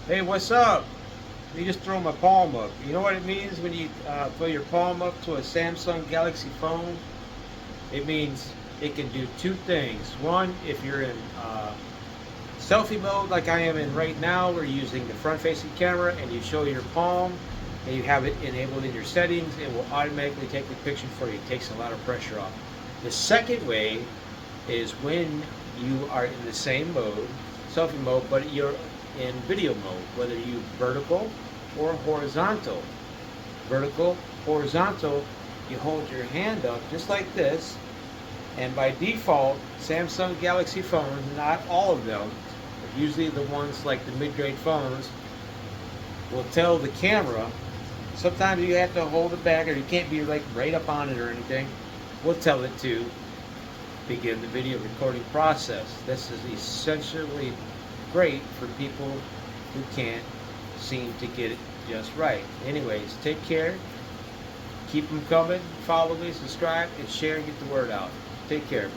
Hey, what's up? You just throw my palm up. You know what it means when you throw your palm up to a Samsung Galaxy phone? It means it can do two things. One, if you're in selfie mode like I am in right now, we're using the front-facing camera and you show your palm and you have it enabled in your settings, it will automatically take the picture for you. It takes a lot of pressure off. The second way is when you are in the same mode, selfie mode, but you're in video mode, whether you vertical or horizontal. Vertical, horizontal, you hold your hand up just like this, and by default, Samsung Galaxy phones, not all of them, but usually the ones like the mid-grade phones, will tell the camera, sometimes you have to hold it back or you can't be like right up on it or anything, we'll tell it to begin the video recording process. This is essentially great for people who can't seem to get it just right. Anyways, take care. Keep them coming. Follow me, subscribe, and share and get the word out. Take care.